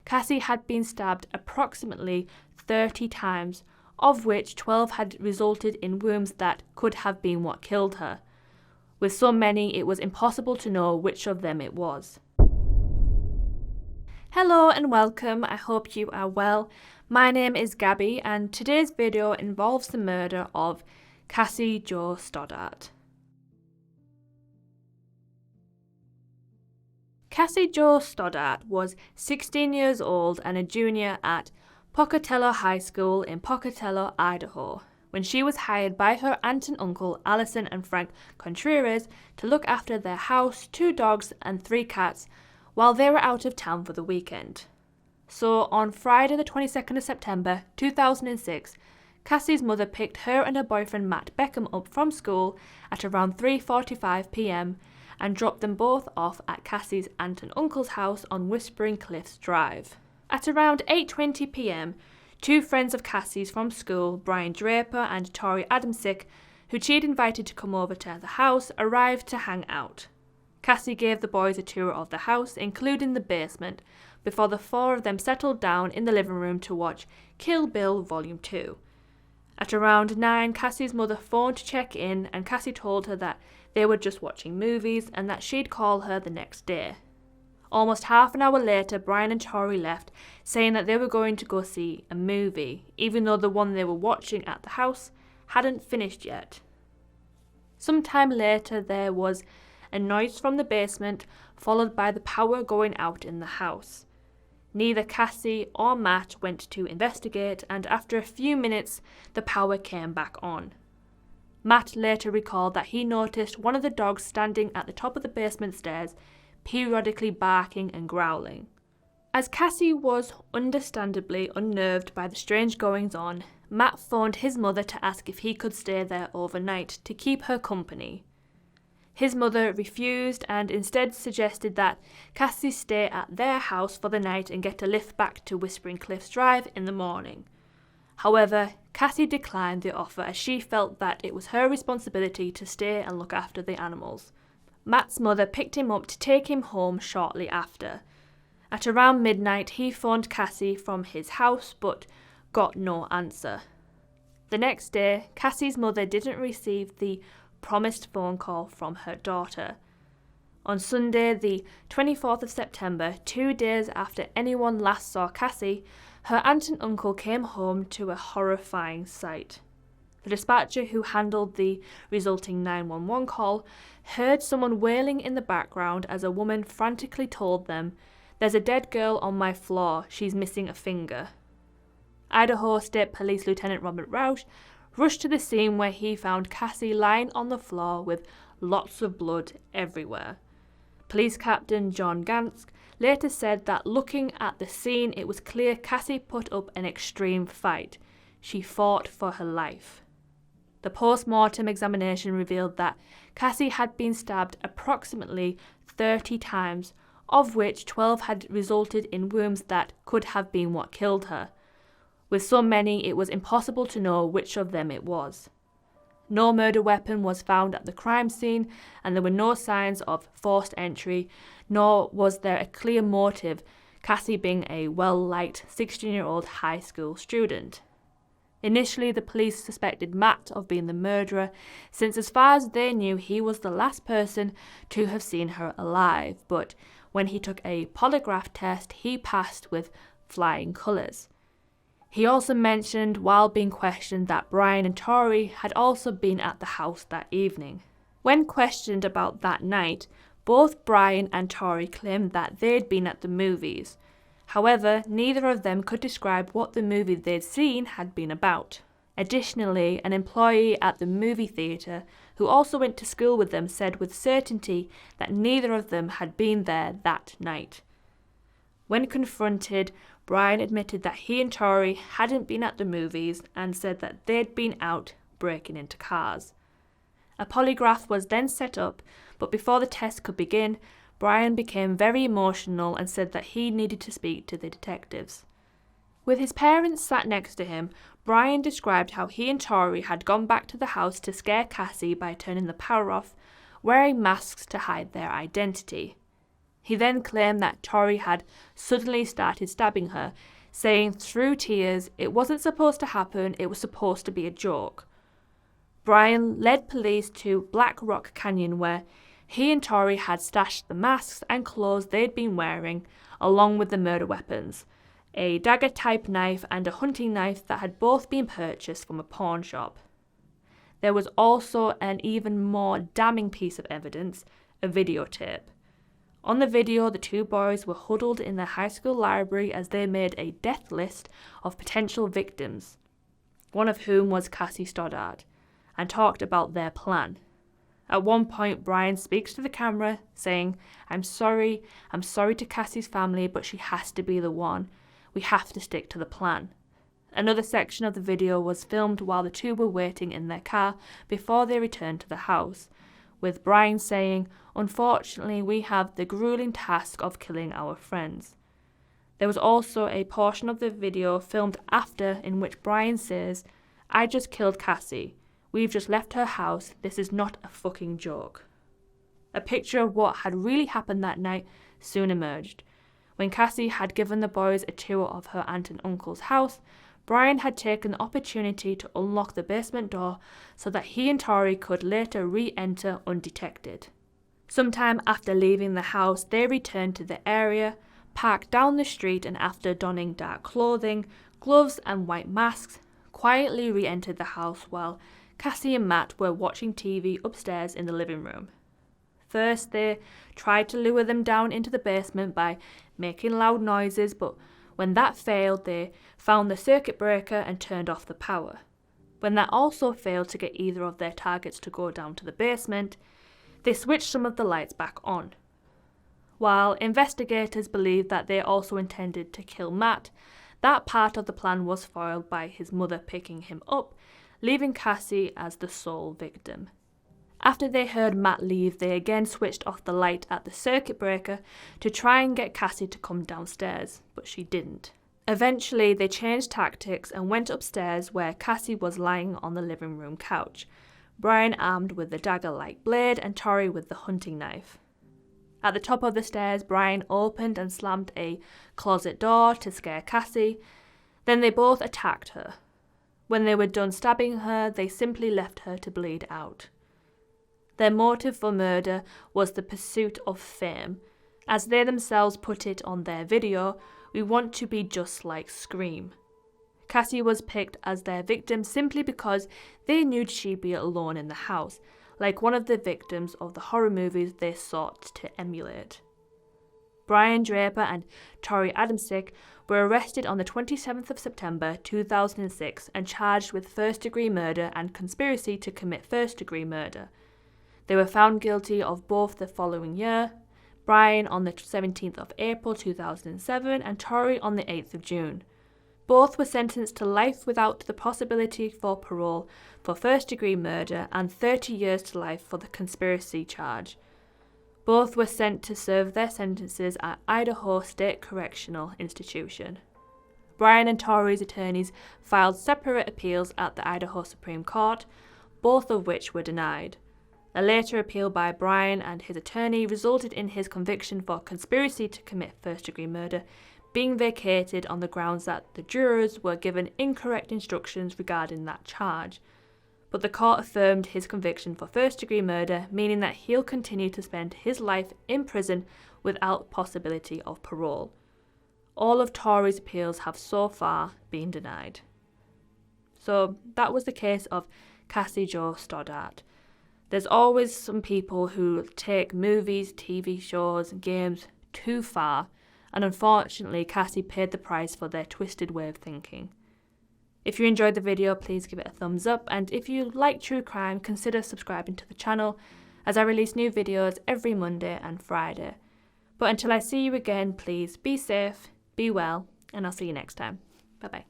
Cassie had been stabbed approximately 30 times, of which 12 had resulted in wounds that could have been what killed her. With so many, it was impossible to know which of them it was. Hello and welcome, I hope you are well. My name is Gabby and today's video involves the murder of Cassie Jo Stoddart. Cassie Jo Stoddart was 16 years old and a junior at Pocatello High School in Pocatello, Idaho, when she was hired by her aunt and uncle Allison and Frank Contreras to look after their house, 2 dogs and 3 cats while they were out of town for the weekend. So on Friday the 22nd of September 2006, Cassie's mother picked her and her boyfriend Matt Beckham up from school at around 3:45 p.m. and dropped them both off at Cassie's aunt and uncle's house on Whispering Cliffs Drive. At around 8:20 p.m, 2 friends of Cassie's from school, Draper and Torey Adamcik, who she'd invited to come over to the house, arrived to hang out. Cassie gave the boys a tour of the house, including the basement, before the 4 of them settled down in the living room to watch Kill Bill Volume 2. At around 9, Cassie's mother phoned to check in and Cassie told her that they were just watching movies and that she'd call her the next day. Almost half an hour later, Brian and Torey left, saying that they were going to go see a movie, even though the one they were watching at the house hadn't finished yet. Sometime later, there was a noise from the basement, followed by the power going out in the house. Neither Cassie or Matt went to investigate, and after a few minutes, the power came back on. Matt later recalled that he noticed one of the dogs standing at the top of the basement stairs, periodically barking and growling. As Cassie was understandably unnerved by the strange goings-on, Matt phoned his mother to ask if he could stay there overnight to keep her company. His mother refused and instead suggested that Cassie stay at their house for the night and get a lift back to Whispering Cliffs Drive in the morning. However, Cassie declined the offer as she felt that it was her responsibility to stay and look after the animals. Matt's mother picked him up to take him home shortly after. At around midnight, he phoned Cassie from his house but got no answer. The next day, Cassie's mother didn't receive the promised phone call from her daughter. On Sunday, the 24th of September, 2 days after anyone last saw Cassie, her aunt and uncle came home to a horrifying sight. The dispatcher who handled the resulting 911 call heard someone wailing in the background as a woman frantically told them, "There's a dead girl on my floor, she's missing a finger." Idaho State Police Lieutenant Robert Rausch rushed to the scene where he found Cassie lying on the floor with lots of blood everywhere. Police Captain John Gansk later said that looking at the scene, it was clear Cassie put up an extreme fight. She fought for her life. The post-mortem examination revealed that Cassie had been stabbed approximately 30 times, of which 12 had resulted in wounds that could have been what killed her. With so many, it was impossible to know which of them it was. No murder weapon was found at the crime scene, and there were no signs of forced entry, nor was there a clear motive, Cassie being a well-liked 16-year-old high school student. Initially, the police suspected Matt of being the murderer, since as far as they knew, he was the last person to have seen her alive, but when he took a polygraph test, he passed with flying colours. He also mentioned while being questioned that Brian and Torey had also been at the house that evening. When questioned about that night, both Brian and Torey claimed that they'd been at the movies. However, neither of them could describe what the movie they'd seen had been about. Additionally, an employee at the movie theatre, who also went to school with them, said with certainty that neither of them had been there that night. When confronted, Brian admitted that he and Torey hadn't been at the movies and said that they'd been out breaking into cars. A polygraph was then set up, but before the test could begin, Brian became very emotional and said that he needed to speak to the detectives. With his parents sat next to him, Brian described how he and Torey had gone back to the house to scare Cassie by turning the power off, wearing masks to hide their identity. He then claimed that Torey had suddenly started stabbing her, saying through tears it wasn't supposed to happen, it was supposed to be a joke. Brian led police to Black Rock Canyon, where he and Torey had stashed the masks and clothes they'd been wearing, along with the murder weapons, a dagger-type knife and a hunting knife that had both been purchased from a pawn shop. There was also an even more damning piece of evidence, a videotape. On the video, the two boys were huddled in their high school library as they made a death list of potential victims, one of whom was Cassie Stoddart, and talked about their plan. At one point, Brian speaks to the camera, saying, I'm sorry to Cassie's family, but she has to be the one. We have to stick to the plan." Another section of the video was filmed while the two were waiting in their car before they returned to the house, with Brian saying, "Unfortunately, we have the grueling task of killing our friends." There was also a portion of the video filmed after in which Brian says, "I just killed Cassie. We've just left her house. This is not a fucking joke." A picture of what had really happened that night soon emerged. When Cassie had given the boys a tour of her aunt and uncle's house, Brian had taken the opportunity to unlock the basement door so that he and Torey could later re-enter undetected. Sometime after leaving the house, they returned to the area, parked down the street, and after donning dark clothing, gloves and white masks, quietly re-entered the house while Cassie and Matt were watching TV upstairs in the living room. First, they tried to lure them down into the basement by making loud noises, but when that failed, they found the circuit breaker and turned off the power. When that also failed to get either of their targets to go down to the basement, they switched some of the lights back on. While investigators believe that they also intended to kill Matt, that part of the plan was foiled by his mother picking him up, leaving Cassie as the sole victim. After they heard Matt leave, they again switched off the light at the circuit breaker to try and get Cassie to come downstairs, but she didn't. Eventually, they changed tactics and went upstairs where Cassie was lying on the living room couch, Brian armed with the dagger-like blade and Torey with the hunting knife. At the top of the stairs, Brian opened and slammed a closet door to scare Cassie. Then they both attacked her. When they were done stabbing her, they simply left her to bleed out. Their motive for murder was the pursuit of fame. As they themselves put it on their video, "We want to be just like Scream." Cassie was picked as their victim simply because they knew she'd be alone in the house, like one of the victims of the horror movies they sought to emulate. Brian, Draper and Torey Adamcik were arrested on the 27th of September 2006 and charged with first-degree murder and conspiracy to commit first-degree murder. They were found guilty of both the following year, Brian on the 17th of April 2007 and Torey on the 8th of June. Both were sentenced to life without the possibility for parole for first-degree murder and 30 years to life for the conspiracy charge. Both were sent to serve their sentences at Idaho State Correctional Institution. Brian and Torey's attorneys filed separate appeals at the Idaho Supreme Court, both of which were denied. A later appeal by Brian and his attorney resulted in his conviction for conspiracy to commit first-degree murder being vacated on the grounds that the jurors were given incorrect instructions regarding that charge. But the court affirmed his conviction for first-degree murder, meaning that he'll continue to spend his life in prison without possibility of parole. All of Torey's appeals have so far been denied. So that was the case of Cassie Jo Stoddart. There's always some people who take movies, TV shows, and games too far, and unfortunately Cassie paid the price for their twisted way of thinking. If you enjoyed the video, please give it a thumbs up, and if you like true crime, consider subscribing to the channel, as I release new videos every Monday and Friday. But until I see you again, please be safe, be well, and I'll see you next time. Bye bye.